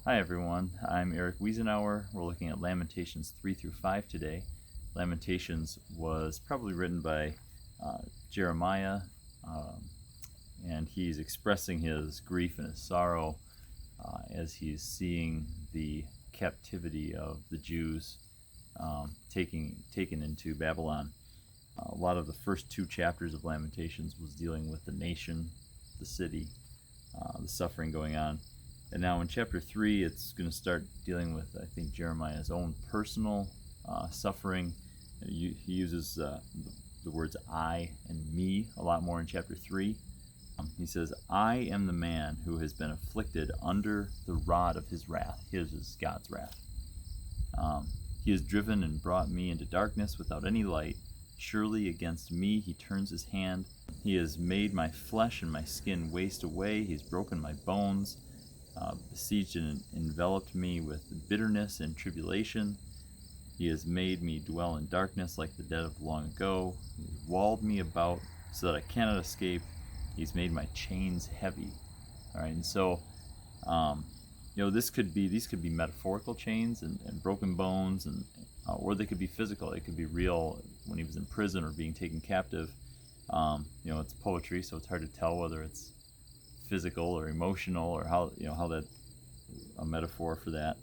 Hi everyone, I'm Eric Wiesenauer. We're looking at Lamentations 3 through 5 today. Lamentations was probably written by Jeremiah, um, and he's expressing his grief and his sorrow as he's seeing the captivity of the Jews taken into Babylon. A lot of the first two chapters of Lamentations was dealing with the nation, the city, the suffering going on. And now in chapter 3, it's going to start dealing with, I think, Jeremiah's own personal suffering. He uses the words I and me a lot more in chapter 3. He says, I am the man who has been afflicted under the rod of his wrath. His is God's wrath. He has driven and brought me into darkness without any light. Surely against me he turns his hand. He has made my flesh and my skin waste away. He's broken my bones. Besieged and enveloped me with bitterness and tribulation. He has made me dwell in darkness like the dead of long ago. He has walled me about so that I cannot escape. He's made my chains heavy. All right, and so, these could be metaphorical chains and broken bones, and or they could be physical. It could be real when he was in prison or being taken captive. It's poetry, so it's hard to tell whether it's physical or emotional, or how that a metaphor for that.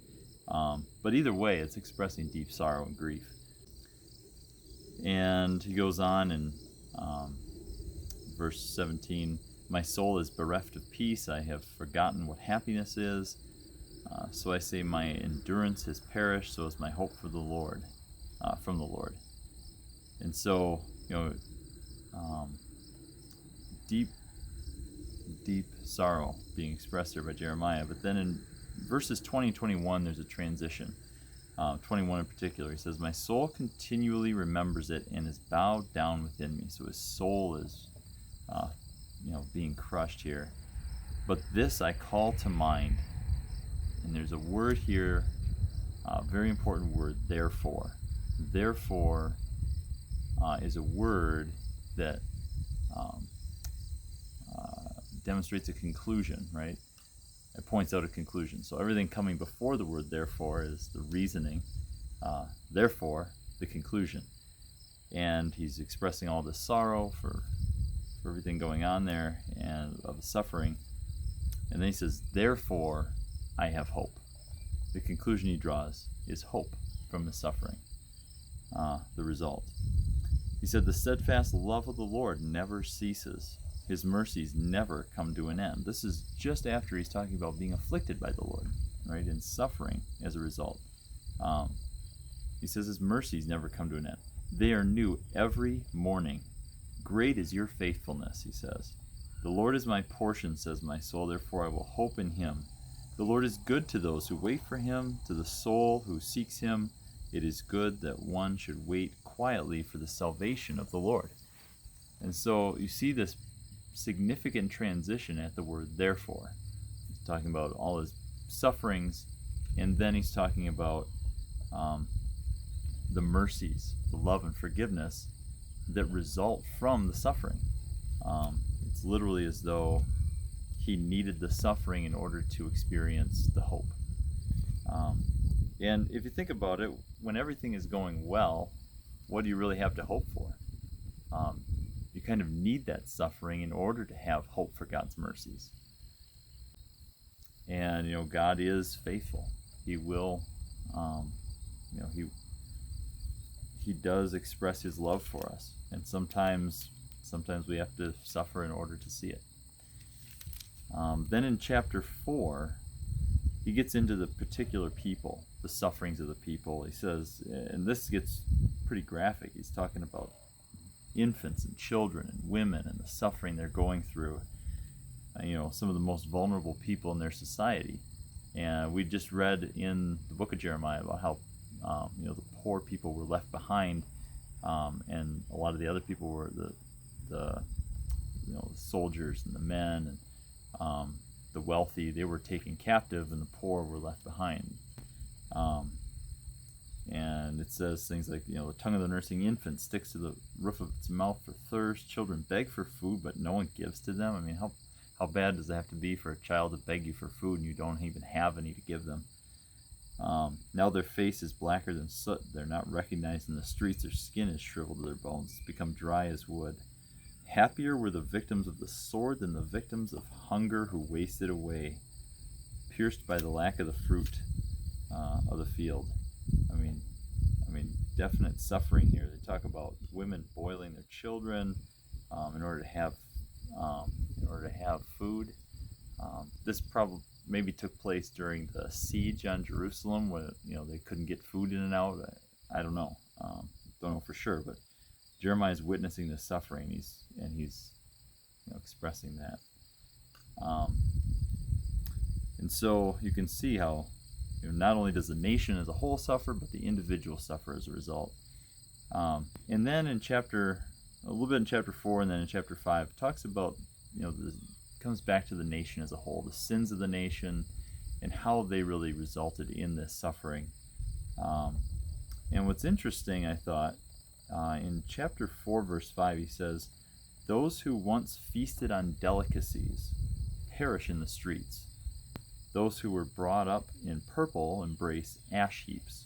But either way, it's expressing deep sorrow and grief. And he goes on in verse 17, my soul is bereft of peace. I have forgotten what happiness is. So I say, my endurance has perished. So is my hope for the Lord, from the Lord. And so, deep sorrow being expressed here by Jeremiah. But then in verses 20 and 21, there's a transition. 21 in particular, he says, my soul continually remembers it and is bowed down within me. So his soul is being crushed here. But this I call to mind. And there's a word here, a very important word, therefore. Therefore is a word that demonstrates a conclusion, right? It points out a conclusion. So everything coming before the word therefore is the reasoning. Therefore, the conclusion. And he's expressing all this sorrow for everything going on there and of the suffering. And then he says, therefore, I have hope. The conclusion he draws is hope from the suffering, the result. He said, the steadfast love of the Lord never ceases. His mercies never come to an end. This is just after he's talking about being afflicted by the Lord, right, and suffering as a result. He says his mercies never come to an end. They are new every morning. Great is your faithfulness, he says. The Lord is my portion, says my soul, therefore I will hope in him. The Lord is good to those who wait for him, to the soul who seeks him. It is good that one should wait quietly for the salvation of the Lord. And so you see this significant transition at the word therefore. He's talking about all his sufferings, and then he's talking about the mercies, the love and forgiveness that result from the suffering. It's literally as though he needed the suffering in order to experience the hope. And if you think about it, when everything is going well, what do you really have to hope for? You kind of need that suffering in order to have hope for God's mercies. And God is faithful. He will, he does express his love for us, and sometimes we have to suffer in order to see it. Then in chapter 4, he gets into the particular people, the sufferings of the people. He says, and this gets pretty graphic. He's talking about infants and children and women and the suffering they're going through. Some of the most vulnerable people in their society. And we just read in the book of Jeremiah about how the poor people were left behind, and a lot of the other people were the soldiers and the men and the wealthy. They were taken captive, and the poor were left behind. And it says things like, the tongue of the nursing infant sticks to the roof of its mouth for thirst. Children beg for food, but no one gives to them. I mean, How bad does it have to be for a child to beg you for food and you don't even have any to give them? Now their face is blacker than soot. They're not recognized in the streets. Their skin is shriveled to their bones. It's become dry as wood. Happier were the victims of the sword than the victims of hunger who wasted away, pierced by the lack of the fruit of the field. I mean, definite suffering here. They talk about women boiling their children in order to have food. This probably maybe took place during the siege on Jerusalem, when they couldn't get food in and out. I don't know. Don't know for sure, but Jeremiah's witnessing this suffering. He's expressing that. And so you can see how not only does the nation as a whole suffer, but the individual suffer as a result. And then a little bit in chapter 4, and then in chapter 5, it talks about comes back to the nation as a whole, the sins of the nation, and how they really resulted in this suffering. And what's interesting, I thought, in chapter 4, verse 5, he says, "Those who once feasted on delicacies perish in the streets. Those who were brought up in purple embrace ash heaps."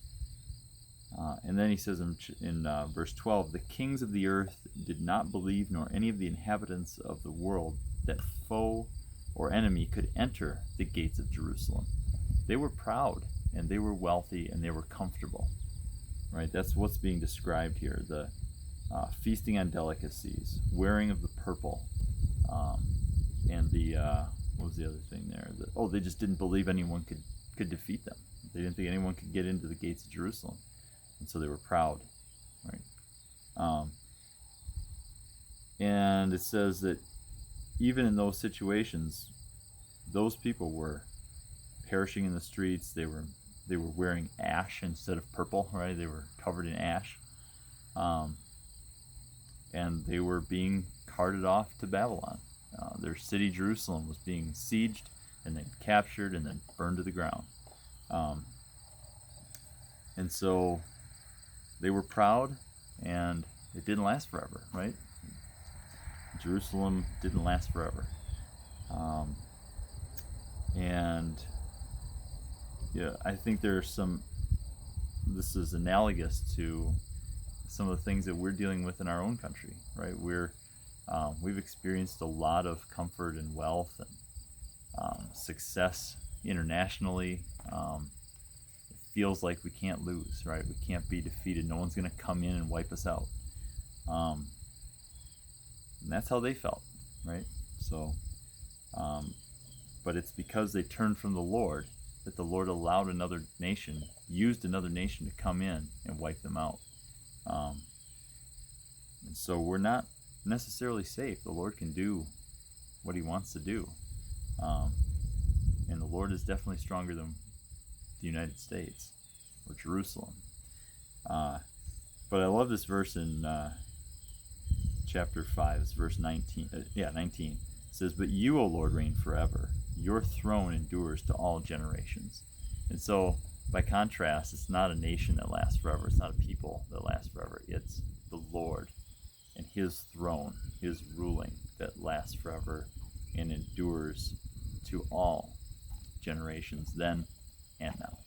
And then he says in verse 12, "The kings of the earth did not believe, nor any of the inhabitants of the world, that foe or enemy could enter the gates of Jerusalem. They were proud, and they were wealthy, and they were comfortable." Right? That's what's being described here. The feasting on delicacies, wearing of the purple, and the what was the other thing there? They just didn't believe anyone could defeat them. They didn't think anyone could get into the gates of Jerusalem, and so they were proud. Right? And it says that even in those situations, those people were perishing in the streets. They were wearing ash instead of purple, right? They were covered in ash, and they were being carted off to Babylon. Their city, Jerusalem, was being sieged and then captured and then burned to the ground. And so they were proud, and it didn't last forever, right? Jerusalem didn't last forever. I think this is analogous to some of the things that we're dealing with in our own country, right? We've experienced a lot of comfort and wealth and success internationally. It feels like we can't lose, right? We can't be defeated. No one's going to come in and wipe us out. And that's how they felt, right? So, but it's because they turned from the Lord that the Lord allowed used another nation to come in and wipe them out. And so we're not necessarily safe. The Lord can do what he wants to do. And the Lord is definitely stronger than the United States or Jerusalem. But I love this verse in chapter 5. It's verse 19. 19. It says, "But you, O Lord, reign forever. Your throne endures to all generations." And so, by contrast, it's not a nation that lasts forever. It's not a people that lasts forever. It's the Lord and his throne, his ruling, that lasts forever and endures to all generations, then and now.